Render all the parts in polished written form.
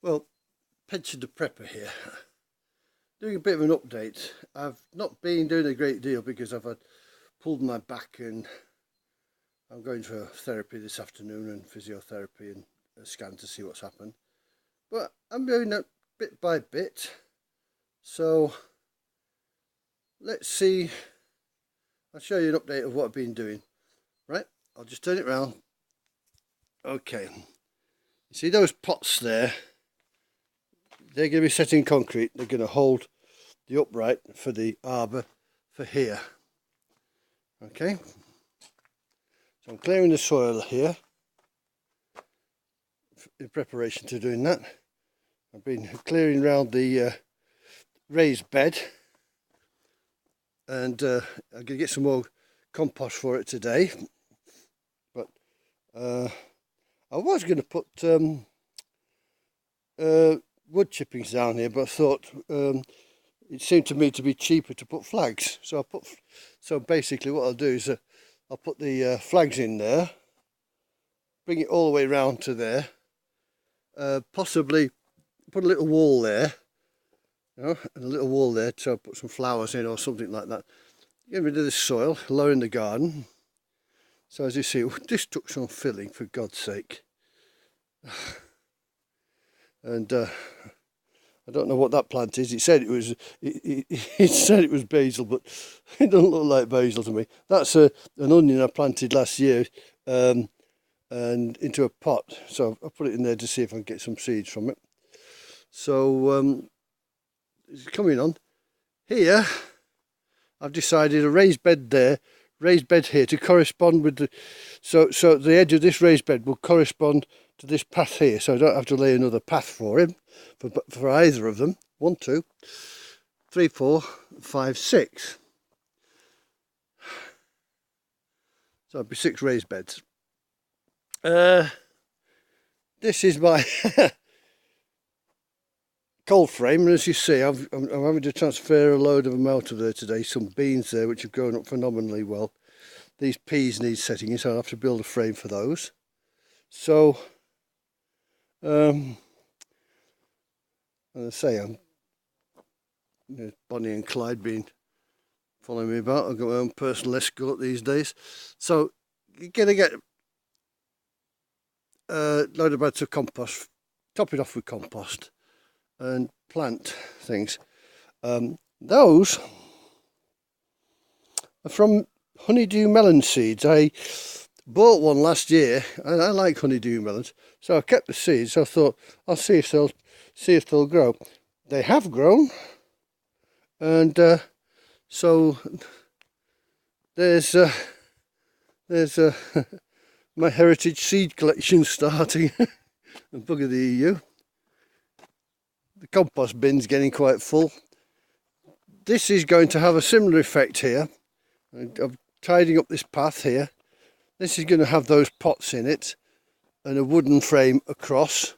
Well, Pension the Prepper here, doing a bit of an update. I've not been doing a great deal because I've had pulled my back and I'm going for therapy this afternoon and physiotherapy and a scan to see what's happened. But I'm doing that bit by bit. So let's see. I'll show you an update of what I've been doing. Right, I'll just turn it around. Okay, you see those pots there? They're going to be set in concrete. They're going to hold the upright for the arbour for here. Okay, so I'm clearing the soil here in preparation to doing that. I've been clearing around the raised bed, and I'm going to get some more compost for it today. But I was going to put wood chippings down here, but I thought it seemed to me to be cheaper to put flags. So basically what I'll do is I'll put the flags in there, bring it all the way round to there, possibly put a little wall there, and a little wall there, so I'll put some flowers in or something like that. Get rid of this soil, lower in the garden. So as you see, this took some filling, for God's sake. And I don't know what that plant is. It said it was. It said it was basil, but it doesn't look like basil to me. That's an onion I planted last year, and into a pot. So I put it in there to see if I can get some seeds from it. So it's coming on here. I've decided a raised bed there, raised bed here to correspond with the. So the edge of this raised bed will correspond to this path here, so I don't have to lay another path for him, for either of them. 1, 2, 3, 4, 5, 6. So it'll be 6 raised beds. This is my cold frame, and as you see, I'm having to transfer a load of them out of there today. Some beans there which have grown up phenomenally well. These peas need setting in, so I'll have to build a frame for those. So as I say, Bonnie and Clyde been following me about. I've got my own personal escort these days. So you're going to get a load of bags of compost, top it off with compost and plant things. Those are from honeydew melon seeds. I bought one last year, and I like honeydew melons, so I kept the seeds. I thought I'll see if they'll grow. They have grown, and so there's my heritage seed collection starting. And bugger the EU. The compost bin's getting quite full. This is going to have a similar effect here. I'm tidying up this path here. This is going to have those pots in it and a wooden frame across,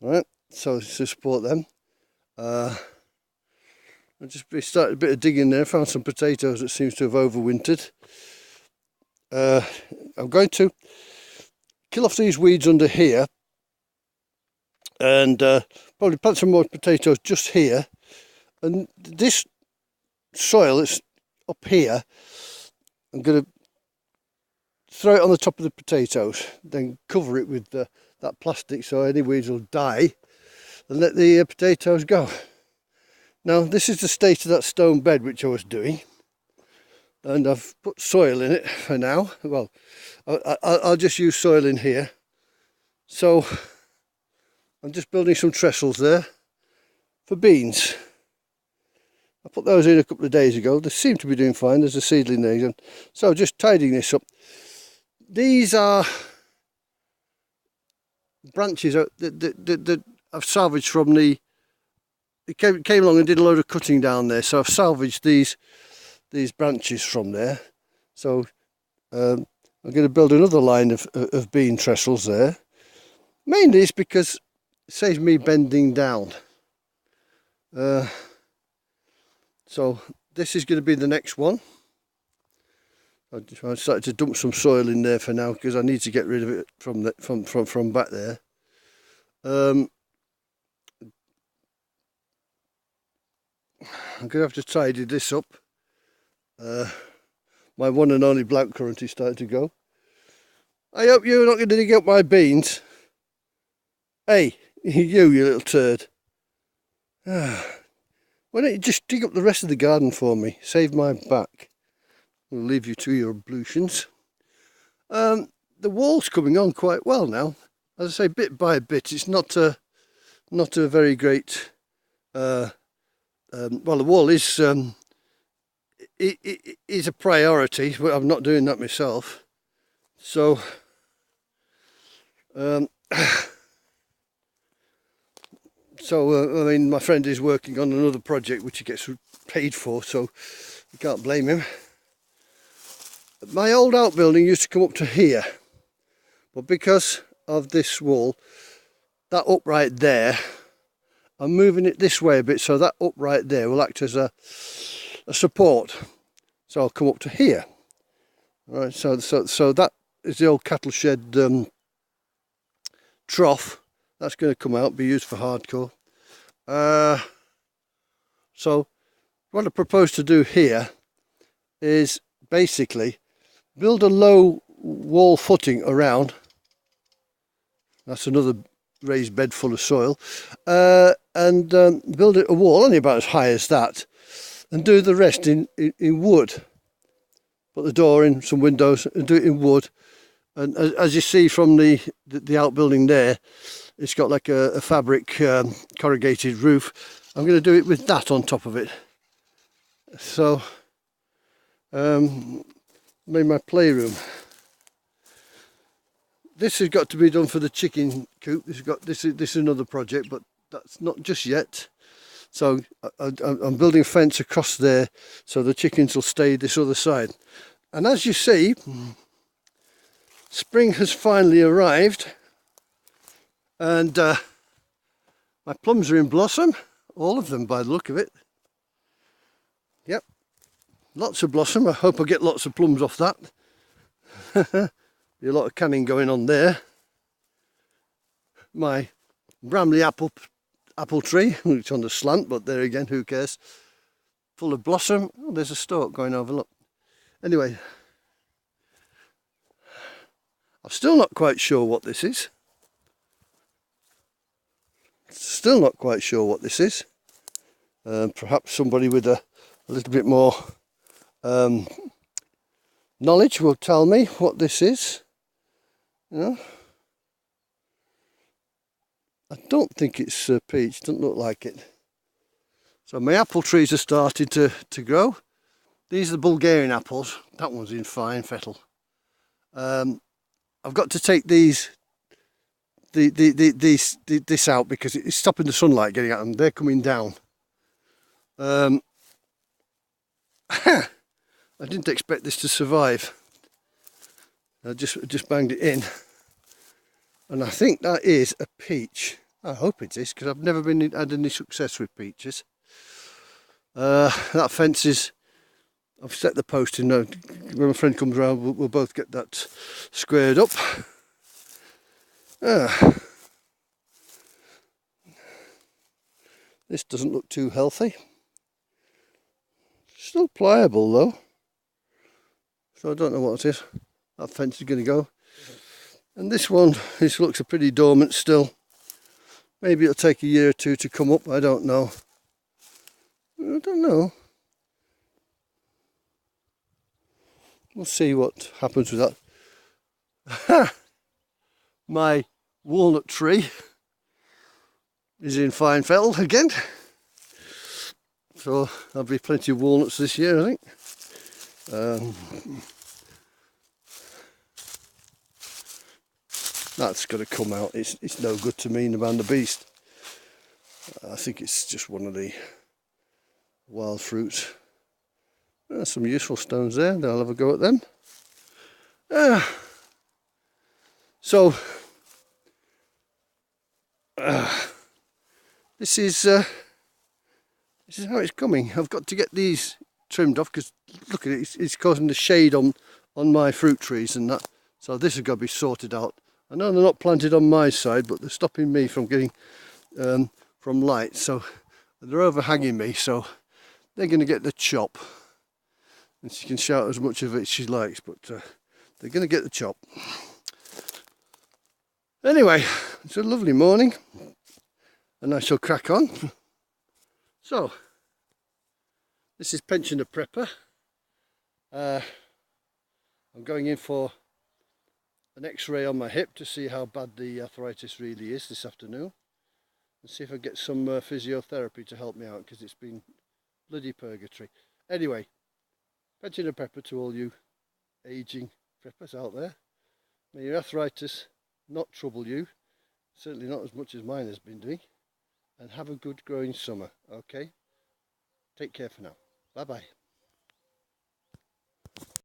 right? So to support them. I just started a bit of digging there. Found some potatoes that seems to have overwintered. I'm going to kill off these weeds under here, and probably plant some more potatoes just here. And this soil that's up here, I'm going to throw it on the top of the potatoes, then cover it with that plastic so any weeds will die, and let the potatoes go. Now this is the state of that stone bed which I was doing, and I've put soil in it for now. Well, I'll just use soil in here. So I'm just building some trestles there for beans. I put those in a couple of days ago. They seem to be doing fine. There's a seedling there. So just tidying this up. These are branches that I've salvaged from the. It came along and did a load of cutting down there, so I've salvaged these branches from there. So I'm going to build another line of bean trestles there. Mainly it's because it saves me bending down. So this is going to be the next one. I started to dump some soil in there for now because I need to get rid of it from back there. I'm going to have to tidy this up. My one and only blackcurrant is starting to go. I hope you're not going to dig up my beans. Hey, you little turd. Why don't you just dig up the rest of the garden for me? Save my back. I'll leave you to your ablutions. The wall's coming on quite well now. As I say, bit by bit. It's not a very great. Well, the wall is it is a priority, but I'm not doing that myself. So, I mean, my friend is working on another project which he gets paid for, so you can't blame him. My old outbuilding used to come up to here, but because of this wall, that upright there, I'm moving it this way a bit, so that upright there will act as a support. So I'll come up to here. All right, so that is the old cattle shed trough. That's going to come out, be used for hardcore. So what I propose to do here is basically build a low wall footing around. That's another raised bed full of soil. And build it a wall only about as high as that, and do the rest in wood. Put the door in, some windows, and do it in wood. And as you see from the outbuilding there, it's got like a fabric corrugated roof. I'm going to do it with that on top of it. So, made my playroom. This has got to be done for the chicken coop. This is another project, but that's not just yet. So I'm building a fence across there, so the chickens will stay this other side. And as you see, spring has finally arrived, and my plums are in blossom, all of them by the look of it. Yep, lots of blossom. I hope I get lots of plums off that. Be a lot of canning going on there. My Bramley apple tree, it's on the slant, but there again, who cares? Full of blossom. Oh, there's a stalk going over, look. Anyway, I'm still not quite sure what this is. Still not quite sure what this is. Perhaps somebody with a little bit more knowledge will tell me what this is. You know, I don't think it's peach, doesn't look like it. So my apple trees are started to grow. These are the Bulgarian apples. That one's in fine fettle. I've got to take this out because it's stopping the sunlight getting at them. They're coming down. I didn't expect this to survive. I just banged it in, and I think that is a peach. I hope it is, because I've never had any success with peaches. That fence is, I've set the post in now. When my friend comes around, we'll both get that squared up. This doesn't look too healthy. Still pliable though. So I don't know what it is. That fence is going to go. And this one, this looks pretty dormant still. Maybe it'll take a year or two to come up, I don't know. I don't know. We'll see what happens with that. My walnut tree is in fine fettle again. So there'll be plenty of walnuts this year, I think. That's got to come out. It's no good to me in the Man the Beast. I think it's just one of the wild fruits. There's some useful stones there. I'll have a go at them. So this is how it's coming. I've got to get these trimmed off because look at it. It's causing the shade on my fruit trees and that. So this has got to be sorted out. I know they're not planted on my side, but they're stopping me from getting from light. So they're overhanging me. So they're going to get the chop. And she can shout as much of it as she likes, but they're going to get the chop. Anyway, it's a lovely morning, and I shall crack on. So, this is Pensioner Prepper. I'm going in for an x-ray on my hip to see how bad the arthritis really is this afternoon, and see if I get some physiotherapy to help me out, because it's been bloody purgatory. Anyway, Pensioner Prepper to all you aging preppers out there. May your arthritis not trouble you, certainly not as much as mine has been doing, and have a good growing summer, okay? Take care for now. Bye bye.